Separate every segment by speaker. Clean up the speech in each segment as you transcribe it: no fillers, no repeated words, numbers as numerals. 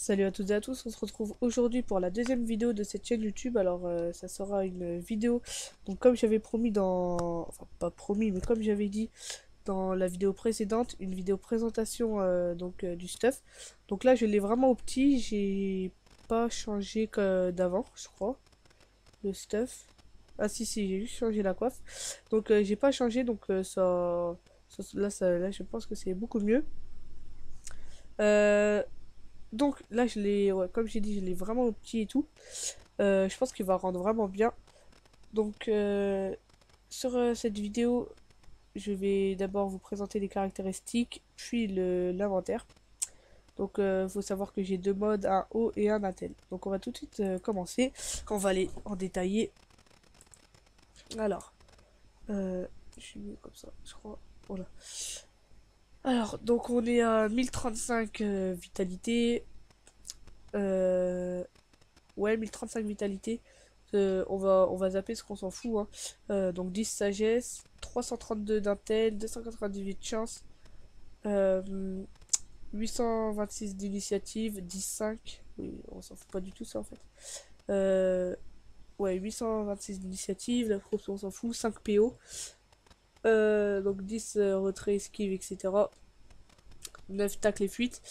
Speaker 1: Salut à toutes et à tous, on se retrouve aujourd'hui pour la deuxième vidéo de cette chaîne YouTube. Alors ça sera une vidéo, donc comme j'avais promis enfin pas promis, mais comme j'avais dit dans la vidéo précédente, une vidéo présentation du stuff. Donc là je l'ai vraiment au petit, j'ai pas changé que d'avant, je crois, le stuff. Ah si, j'ai juste changé la coiffe. Donc j'ai pas changé, donc là je pense que c'est beaucoup mieux. Euh, Donc là, ouais, comme j'ai dit, je l'ai vraiment au petit et tout. Je pense qu'il va rendre vraiment bien. Donc sur cette vidéo, je vais d'abord vous présenter les caractéristiques, puis l'inventaire. Donc faut savoir que j'ai deux modes, un haut et un intel. Donc on va tout de suite commencer. On va aller en détailler. Alors, je suis mieux comme ça, je crois. Voilà. Alors, donc on est à 1035 vitalité. Euh, Ouais, 1035 vitalité. On va zapper ce qu'on s'en fout, hein. Donc 10 sagesse, 332 d'intel, 298 chance, euh, 826 d'initiative, 10-5. Oui, on s'en fout pas du tout ça en fait. Euh, ouais, 826 d'initiative, la props on s'en fout, 5 PO. Donc 10 retrait, esquive, etc. 9 tacle et fuite.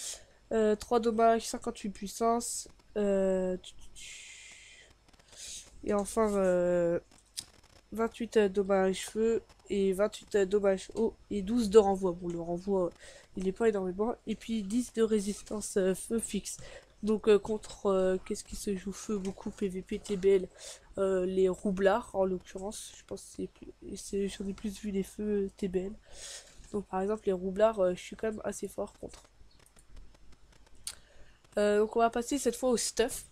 Speaker 1: 3 dommages, 58 puissance. Et enfin 28 dommages feu et 28 dommages eau et 12 de renvoi. Bon, le renvoi, il est pas énormément. Et puis 10 de résistance feu fixe. Donc contre, qu'est-ce qui se joue feu beaucoup PVP, TBL, les roublards en l'occurrence. Je pense que j'en ai plus vu les feux TBL. Donc par exemple les roublards, je suis quand même assez fort contre. Donc on va passer cette fois au stuff.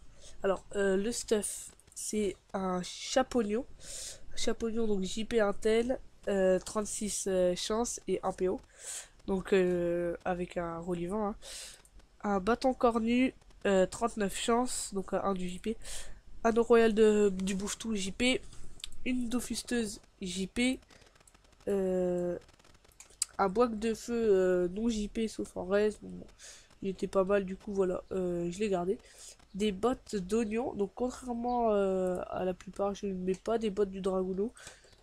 Speaker 1: Alors le stuff, c'est un chaponio. Chaponnion, donc JP Intel, 36 chance et 1 PO. Donc avec un relevant, hein. Un bâton cornu, 39 chances, donc un du JP. Anneau royal du bouffetou JP. Une dofusteuse JP. euh, un boîte de feu non JP sauf en reste. Bon, il était pas mal, du coup voilà, je l'ai gardé. Des bottes d'oignon, donc contrairement à la plupart, je ne mets pas des bottes du Draguno.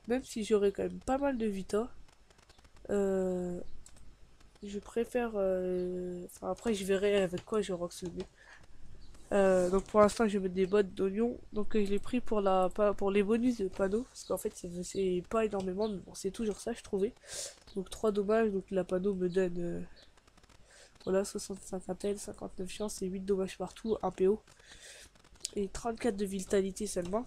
Speaker 1: Même si j'aurais quand même pas mal de Vita. Euh, je préfère... Enfin, après, je verrai avec quoi je rox le mieux. Donc pour l'instant, je vais mettre des bottes d'oignon. Donc je l'ai pris pour les bonus de panneau. Parce qu'en fait, c'est pas énormément. Mais bon, c'est toujours ça, je trouvais. Donc 3 dommages. Donc la panneau me donne... voilà, 65 intel, 59 chance et 8 dommages partout. 1 PO. Et 34 de vitalité seulement.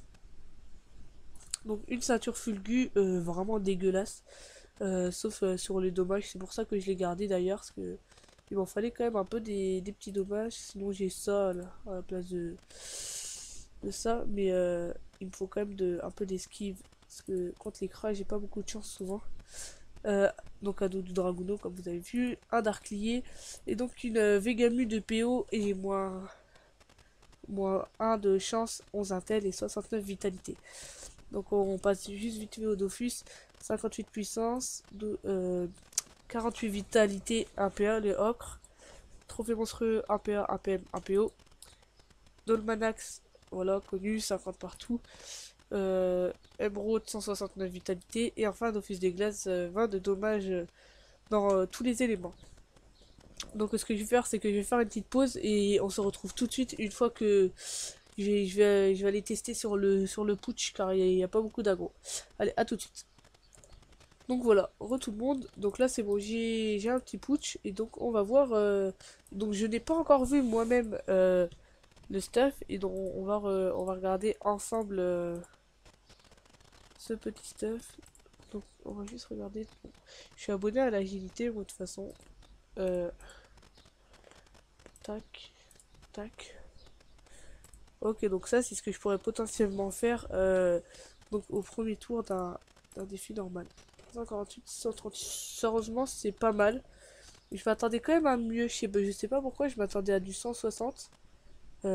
Speaker 1: Donc une ceinture fulgu, vraiment dégueulasse. Sauf sur les dommages, c'est pour ça que je l'ai gardé d'ailleurs, parce que il m'en fallait quand même un peu des petits dommages, sinon j'ai ça là, à la place de ça, mais il me faut quand même un peu d'esquive, parce que contre les crats j'ai pas beaucoup de chance souvent. Euh, donc un dos du Draguno comme vous avez vu, un Darklier, et donc une Vegamu de PO et moins 1 de chance, 11 intel et 69 vitalité. Donc on passe juste vite fait au Dofus, 58 puissance, 48 vitalité, 1 PA, le ocre, trophée monstrueux, 1 PA, 1 PM, 1 PO, Dolmanax, voilà, connu, 50 partout, Emerald, 169 vitalité, et enfin d'Office des glaces, 20 de dommages dans tous les éléments. Donc ce que je vais faire, c'est que je vais faire une petite pause et on se retrouve tout de suite une fois que je vais aller tester sur le putsch car il n'y a pas beaucoup d'aggro. Allez, à tout de suite. Donc voilà, re tout le monde. Donc là c'est bon, j'ai un petit putsch et donc on va voir. Donc je n'ai pas encore vu moi-même le stuff et donc on va regarder ensemble ce petit stuff. Donc on va juste regarder. Je suis abonné à l'agilité moi de toute façon. Euh, tac, tac. Ok, donc ça c'est ce que je pourrais potentiellement faire donc au premier tour d'un défi normal. 148, 130. Sérieusement, c'est pas mal. Je m'attendais quand même à mieux. Je sais pas pourquoi je m'attendais à du 160.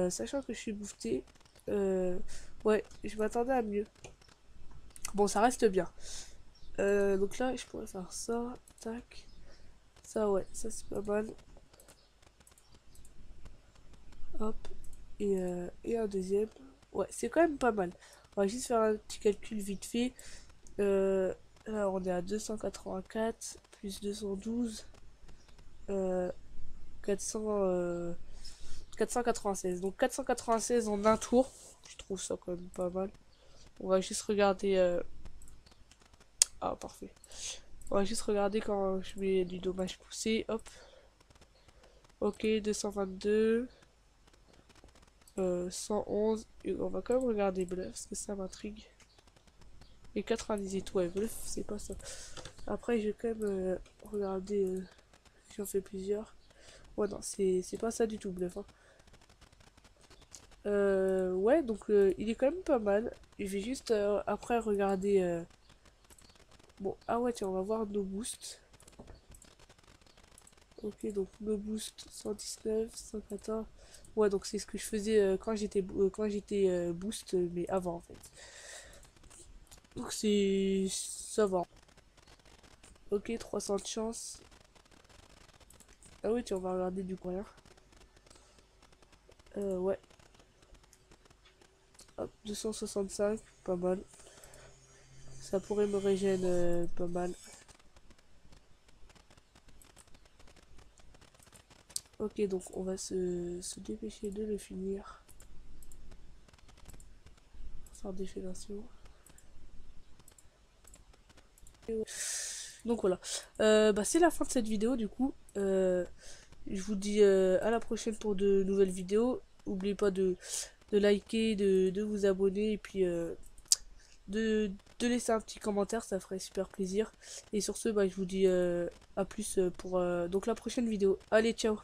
Speaker 1: Sachant que je suis boosté. Ouais, je m'attendais à mieux. Bon, ça reste bien. Donc là, je pourrais faire ça. Tac. Ça, ouais, ça c'est pas mal. Hop. Et un deuxième. Ouais, c'est quand même pas mal. On va juste faire un petit calcul vite fait. Là, on est à 284 plus 212. 400, 496. Donc 496 en un tour. Je trouve ça quand même pas mal. On va juste regarder. Ah, parfait. On va juste regarder quand je mets du dommage poussé. Hop. Ok, 222. 111. Et on va quand même regarder bluff parce que ça m'intrigue. Et 98. Ouais, bluff, c'est pas ça. Après, je vais quand même regarder. J'en fais plusieurs. Ouais, non, c'est pas ça du tout, bluff. Hein. Ouais, donc il est quand même pas mal. Je vais juste après regarder. Bon, ah ouais, tiens, on va voir nos boosts. Ok, donc nos boosts 119, 114. Ouais, donc c'est ce que je faisais quand j'étais boost, mais avant en fait. Donc c'est ça va. Ok, 300 de chance. Ah oui, tiens, on va regarder du coin. Ouais. Hop, 265, pas mal. Ça pourrait me régénérer pas mal. Ok, donc on va se dépêcher de le finir. Sans défélation. Ouais. Donc voilà. Bah, c'est la fin de cette vidéo du coup. Je vous dis à la prochaine pour de nouvelles vidéos. N'oubliez pas de liker, de vous abonner et puis de laisser un petit commentaire, ça ferait super plaisir. Et sur ce, bah, je vous dis à plus pour donc la prochaine vidéo. Allez, ciao!